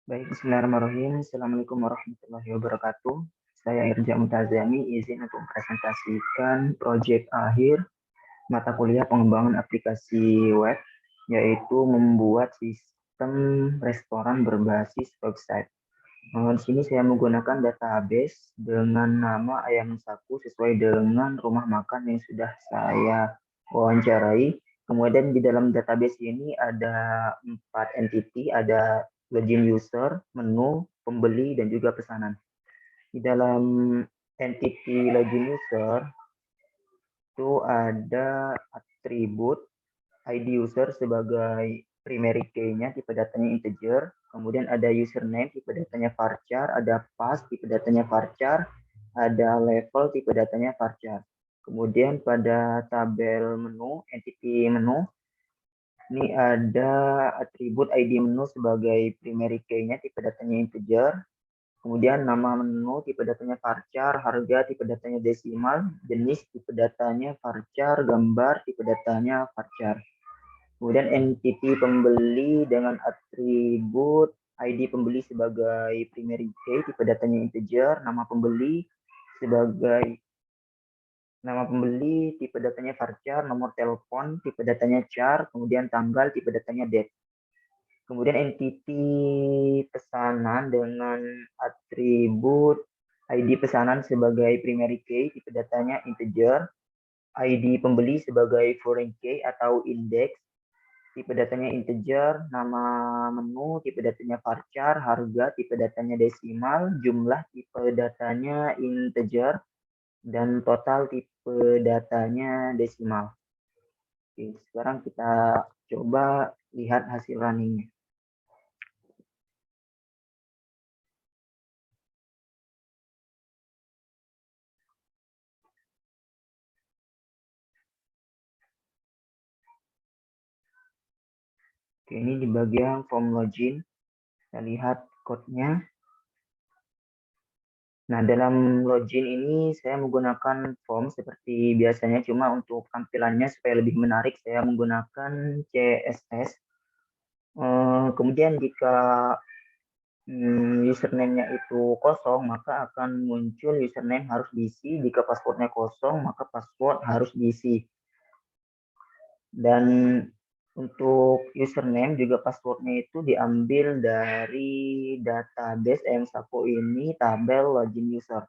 Baik, bismillahirrahmanirrahim. Assalamualaikum warahmatullahi wabarakatuh. Saya Irja Mutazami, izin untuk mempresentasikan proyek akhir mata kuliah pengembangan aplikasi web, yaitu membuat sistem restoran berbasis website. Di sini saya menggunakan database dengan nama Ayam Saku sesuai dengan rumah makan yang sudah saya wawancarai. Kemudian di dalam database ini ada 4 entity, ada login user, menu, pembeli, dan juga pesanan. Di dalam entity login user itu ada atribut ID user sebagai primary key-nya, tipe datanya integer, kemudian ada username, tipe datanya varchar, ada pass, tipe datanya varchar, ada level, tipe datanya varchar. Kemudian pada tabel menu, entity menu, ini ada atribut ID menu sebagai primary key-nya, tipe datanya integer, kemudian nama menu, tipe datanya varchar, harga, tipe datanya desimal, jenis, tipe datanya varchar, gambar, tipe datanya varchar. Kemudian entity pembeli dengan atribut ID pembeli sebagai primary key, tipe datanya integer, nama pembeli sebagai nama pembeli, tipe datanya varchar, nomor telepon, tipe datanya char, kemudian tanggal, tipe datanya date. Kemudian entity pesanan dengan atribut ID pesanan sebagai primary key, tipe datanya integer, ID pembeli sebagai foreign key atau index, tipe datanya integer, nama menu, tipe datanya varchar, harga, tipe datanya desimal, jumlah, tipe datanya integer, dan total tipe datanya desimal. Oke, sekarang kita coba lihat hasil runningnya. Oke, ini di bagian form login, kita lihat code-nya. Nah, dalam login ini saya menggunakan form seperti biasanya, cuma untuk tampilannya supaya lebih menarik, saya menggunakan CSS. Kemudian jika username-nya itu kosong, maka akan muncul username harus diisi. Jika passwordnya kosong, maka password harus diisi. Dan untuk username juga passwordnya itu diambil dari database Saku ini, tabel login user.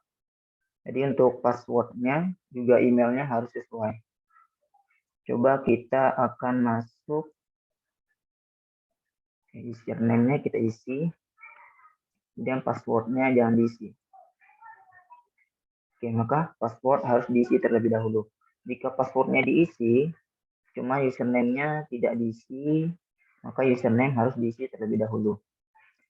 Jadi untuk passwordnya juga emailnya harus sesuai. Coba kita akan masuk, username-nya kita isi, kemudian passwordnya jangan diisi. Oke, maka password harus diisi terlebih dahulu. Jika passwordnya diisi, cuma username-nya tidak diisi, maka username harus diisi terlebih dahulu.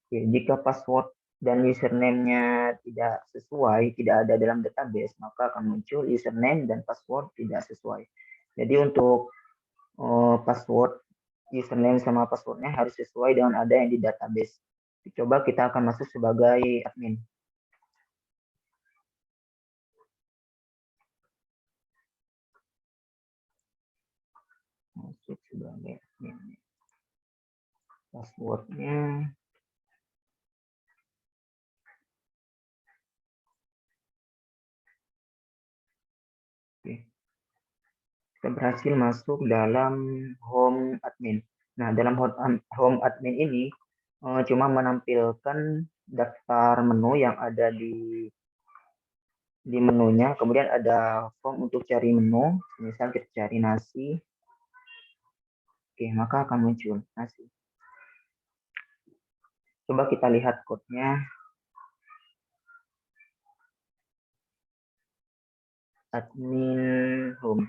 Oke, jika password dan username-nya tidak sesuai, tidak ada dalam database, maka akan muncul username dan password tidak sesuai. Jadi untuk password, username sama passwordnya harus sesuai dengan ada yang di database. Coba kita akan masuk sebagai admin. Masuk sebagai admin. Passwordnya oke. Kita berhasil masuk dalam home admin. Nah, dalam home admin ini cuma menampilkan daftar menu yang ada di menunya. Kemudian ada form untuk cari menu. Misal kita cari nasi. Oke, maka akan muncul nasi. Coba kita lihat code-nya. Admin home.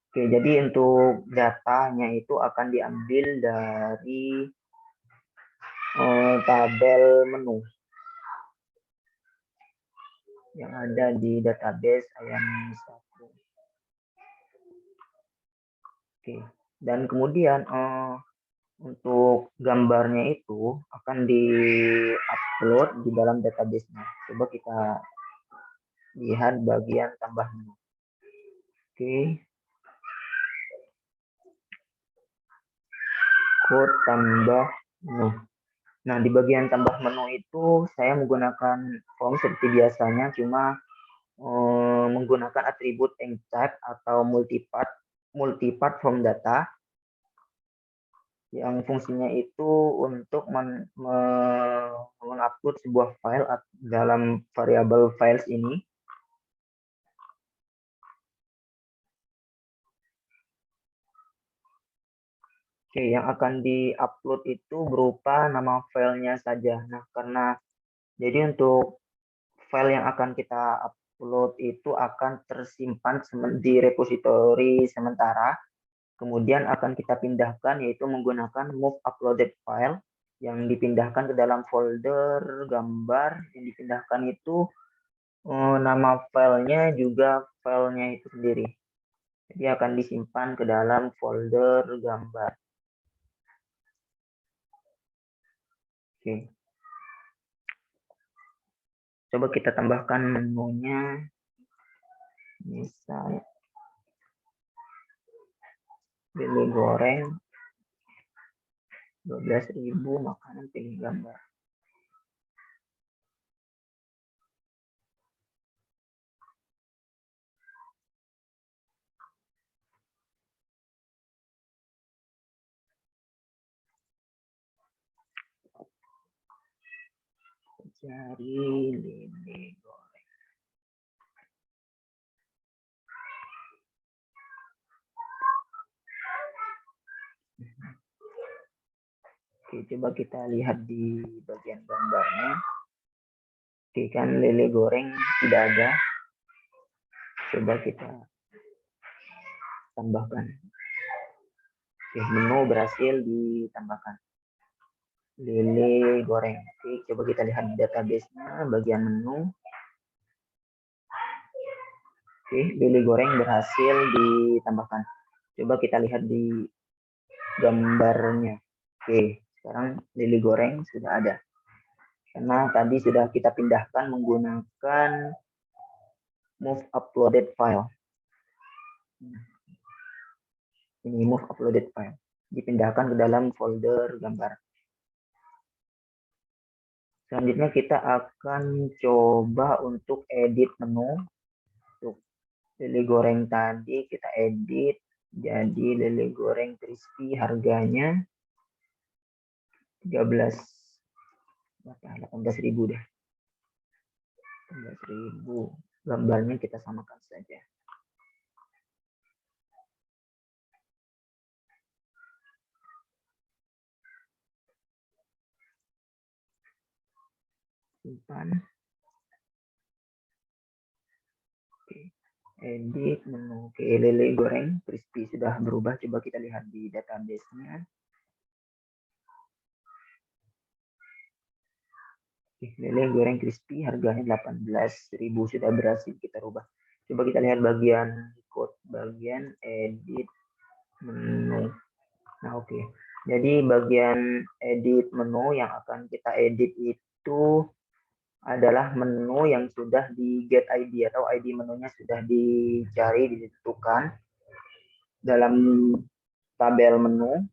Oke, jadi untuk datanya itu akan diambil dari tabel menu yang ada di database Ayam Saku. Oke, dan kemudian untuk gambarnya itu akan di-upload di dalam database-nya. Coba kita lihat bagian tambah menu. Oke. Code tambah menu. Nah, di bagian tambah menu itu saya menggunakan form seperti biasanya, cuma menggunakan atribut type atau multipart form data yang fungsinya itu untuk mengupload sebuah file dalam variabel files ini. Oke, yang akan di-upload itu berupa nama filenya saja. Nah, jadi untuk file yang akan kita upload itu akan tersimpan di repository sementara, kemudian akan kita pindahkan yaitu menggunakan move uploaded file yang dipindahkan ke dalam folder gambar. Yang dipindahkan itu nama filenya juga filenya itu sendiri. Jadi akan disimpan ke dalam folder gambar. Oke. Coba kita tambahkan menunya. Misal lele goreng 12.000, makanan pilih gambar. Cari lele goreng. Oke, coba kita lihat di bagian gambarnya. Oke, kan lele goreng tidak ada. Coba kita tambahkan. Oke, menu berhasil ditambahkan. Lele goreng. Oke, coba kita lihat di database-nya bagian menu. Oke, lele goreng berhasil ditambahkan. Coba kita lihat di gambarnya. Oke, sekarang lele goreng sudah ada. Karena tadi sudah kita pindahkan menggunakan move uploaded file. Ini move uploaded file. Dipindahkan ke dalam folder gambar. Selanjutnya kita akan coba untuk edit menu. Untuk lele goreng tadi kita edit jadi lele goreng crispy, harganya 18.000 deh. 18.000. Gambarnya kita samakan saja. Simpan. Oke. Edit menu. Oke, lele goreng crispy sudah berubah. Coba kita lihat di database-nya. Oke, lele goreng crispy harganya 18.000 sudah berhasil kita rubah. Coba kita lihat bagian code, bagian edit menu. Nah, oke. Jadi bagian edit menu yang akan kita edit itu adalah menu yang sudah di get ID atau ID menunya sudah dicari, ditentukan dalam tabel menu.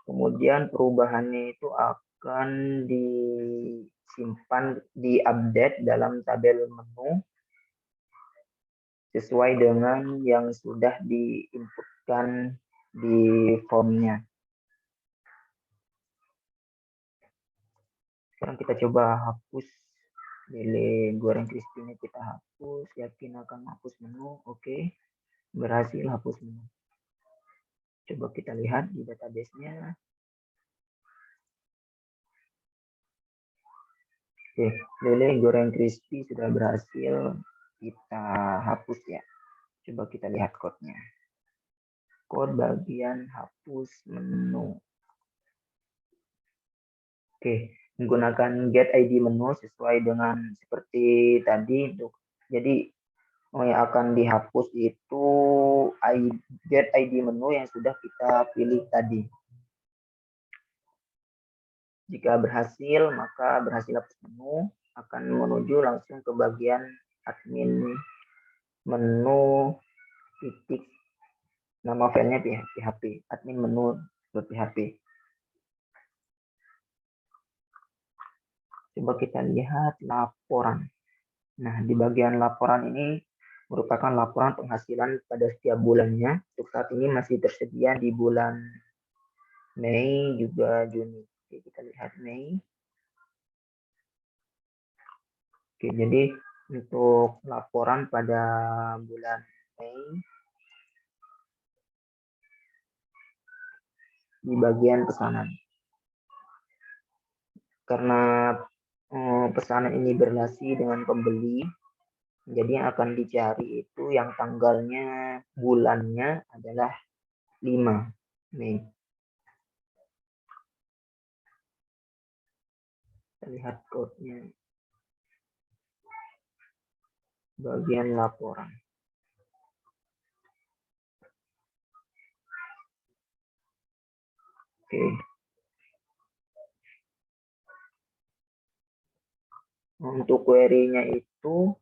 Kemudian perubahannya itu akan disimpan, diupdate dalam tabel menu sesuai dengan yang sudah diinputkan di formnya. Sekarang kita coba hapus lele goreng crispy-nya, kita hapus, yakin akan hapus menu. Oke, berhasil hapus menu. Coba kita lihat di database-nya. Oke, lele goreng crispy sudah berhasil kita hapus ya. Coba kita lihat code-nya. Code bagian hapus menu. Oke, menggunakan get ID menu sesuai dengan seperti tadi. Jadi yang akan dihapus itu get ID menu yang sudah kita pilih tadi. Jika berhasil, maka berhasil hapus menu akan menuju langsung ke bagian admin menu titik nama filenya PHP, admin menu.php. Coba kita lihat laporan. Nah, di bagian laporan ini merupakan laporan penghasilan pada setiap bulannya. Untuk saat ini masih tersedia di bulan Mei juga Juni. Oke, kita lihat Mei. Oke, jadi untuk laporan pada bulan Mei di bagian pesanan. Karena pesanan ini berrelasi dengan pembeli, jadi yang akan dicari itu yang tanggalnya bulannya adalah 5 Mei. Kita lihat code-nya. Bagian laporan. Oke. Untuk query-nya itu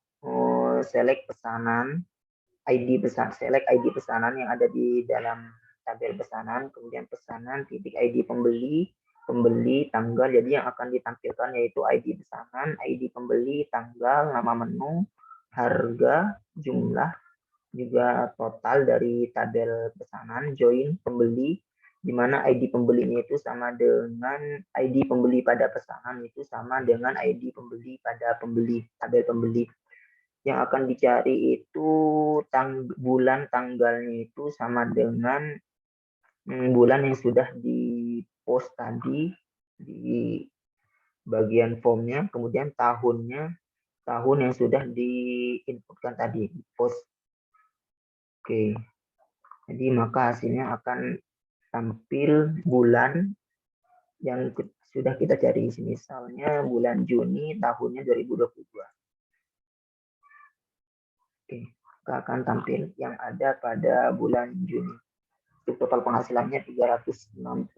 select pesanan, select ID pesanan yang ada di dalam tabel pesanan, kemudian pesanan titik ID pembeli, tanggal. Jadi yang akan ditampilkan yaitu ID pesanan, ID pembeli, tanggal, nama menu, harga, jumlah, juga total dari tabel pesanan, join pembeli, di mana ID pembelinya itu sama dengan ID pembeli pada pesanan itu sama dengan ID pembeli pada tabel pembeli. Yang akan dicari itu bulan tanggalnya itu sama dengan bulan yang sudah di post tadi di bagian formnya, kemudian tahun yang sudah diinputkan tadi di post. Oke, jadi maka hasilnya akan tampil bulan yang sudah kita cari. Misalnya bulan Juni tahunnya 2022. Oke, akan tampil yang ada pada bulan Juni. Untuk total penghasilannya 365.000.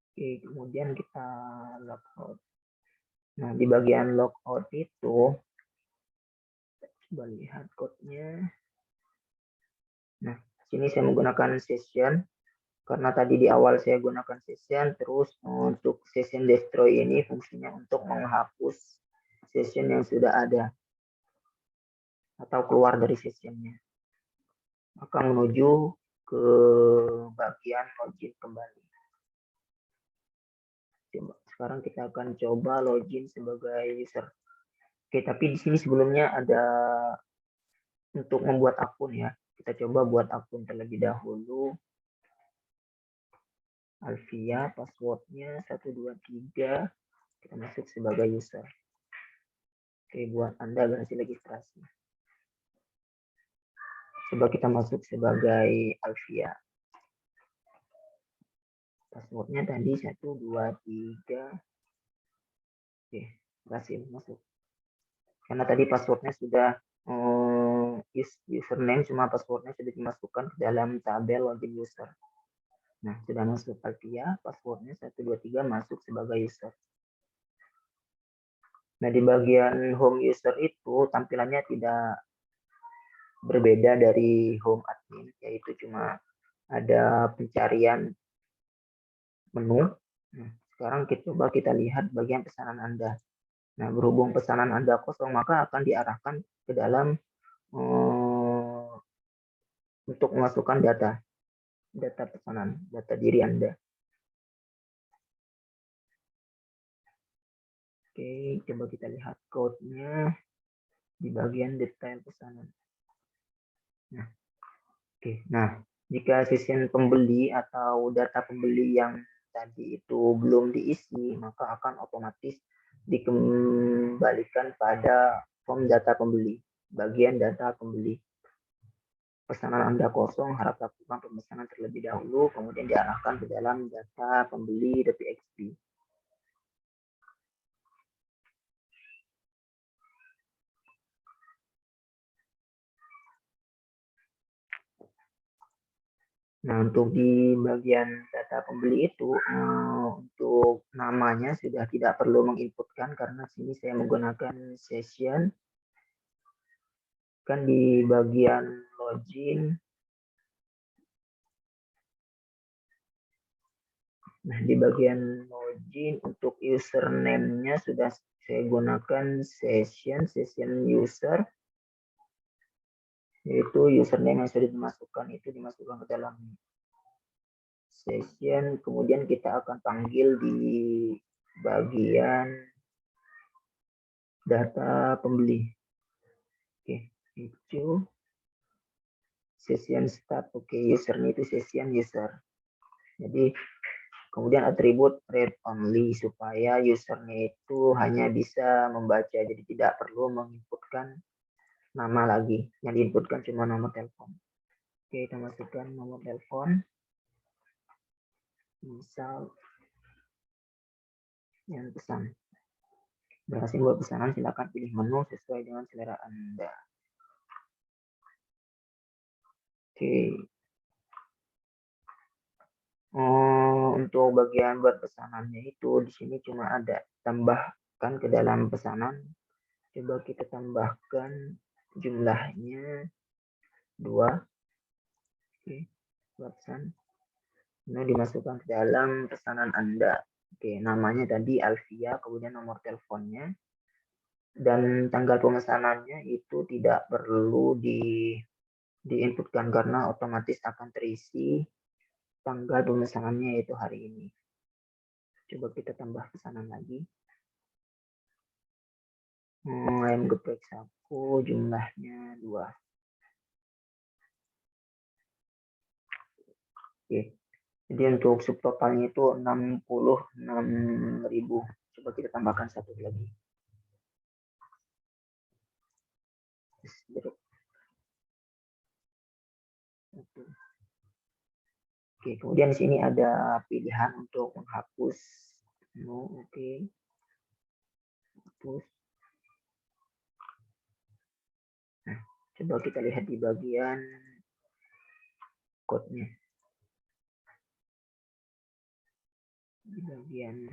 Oke, kemudian kita logout. Nah, di bagian logout itu coba lihat code-nya. Nah, sini saya menggunakan session karena tadi di awal saya gunakan session, terus untuk session destroy ini fungsinya untuk menghapus session yang sudah ada atau keluar dari sessionnya. Akan menuju ke bagian login kembali. Coba sekarang kita akan coba login sebagai user. Oke, tapi di sini sebelumnya ada untuk membuat akun ya. Kita coba buat akun terlebih dahulu. Alvia, passwordnya 123. Kita masuk sebagai user. Oke, buat Anda berhasil registrasi. Coba kita masuk sebagai Alvia. Passwordnya tadi 123. Oke, berhasil masuk. Karena tadi passwordnya sudah username, cuma passwordnya sudah dimasukkan ke dalam tabel login user. Nah, sudah masuk Alvia, passwordnya 123 masuk sebagai user. Nah, di bagian home user itu tampilannya tidak berbeda dari home admin, yaitu cuma ada pencarian menu. Nah, sekarang coba kita lihat bagian pesanan Anda. Nah, berhubung pesanan Anda kosong, maka akan diarahkan ke dalam untuk memasukkan data pesanan, data diri Anda. Oke, coba kita lihat code-nya di bagian detail pesanan. Nah, oke. Nah, jika session pembeli atau data pembeli yang tadi itu belum diisi, maka akan otomatis dikembalikan pada form data pembeli, bagian data pembeli. Pesanan Anda kosong, harap lakukan pemesanan terlebih dahulu, kemudian diarahkan ke dalam data pembeli.txt. Nah, untuk di bagian data pembeli itu, untuk namanya sudah tidak perlu menginputkan karena sini saya menggunakan session. Kan di bagian login, nah di bagian login untuk username-nya sudah saya gunakan session user, yaitu username yang sudah dimasukkan itu dimasukkan ke dalam session, kemudian kita akan panggil di bagian data pembeli. Oke, itu session start. Oke, usernya itu session user. Jadi kemudian atribut read only supaya usernya itu hanya bisa membaca, jadi tidak perlu menginputkan nama lagi. Yang diinputkan cuma nomor telepon. Oke, kita masukkan nomor telepon. Misal yang pesan. Berhasil buat pesanan, silakan pilih menu sesuai dengan selera Anda. Oke. Untuk bagian buat pesanannya itu di sini cuma ada tambahkan ke dalam pesanan. Coba kita tambahkan jumlahnya 2. Oke, buat pesan. Ini dimasukkan ke dalam pesanan Anda. Oke, namanya tadi Alfia, kemudian nomor teleponnya. Dan tanggal pemesanannya itu tidak perlu diinputkan karena otomatis akan terisi tanggal pemesanannya yaitu hari ini. Coba kita tambah pesanan lagi. Ayam geprek saku jumlahnya 2. Oke. Jadi untuk subtotalnya itu 66.000. Coba kita tambahkan satu lagi. Oke, kemudian di sini ada pilihan untuk menghapus. Oke. Hapus. Nah, coba kita lihat di bagian code-nya. Di bagian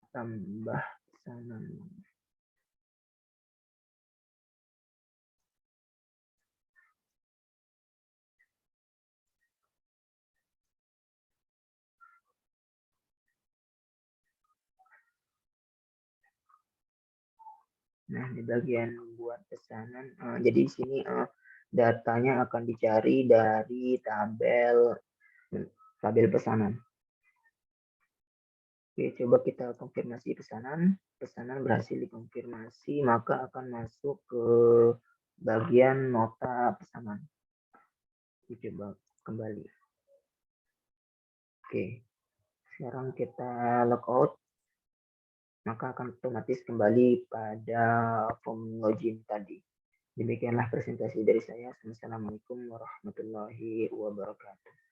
tambah pesanan. Nah, di bagian buat pesanan, jadi di sini datanya akan dicari dari tabel pesanan. Oke, coba kita konfirmasi pesanan. Pesanan berhasil dikonfirmasi, maka akan masuk ke bagian nota pesanan. Coba kembali. Oke, sekarang kita logout, maka akan otomatis kembali pada form login tadi. Demikianlah presentasi dari saya. Assalamualaikum warahmatullahi wabarakatuh.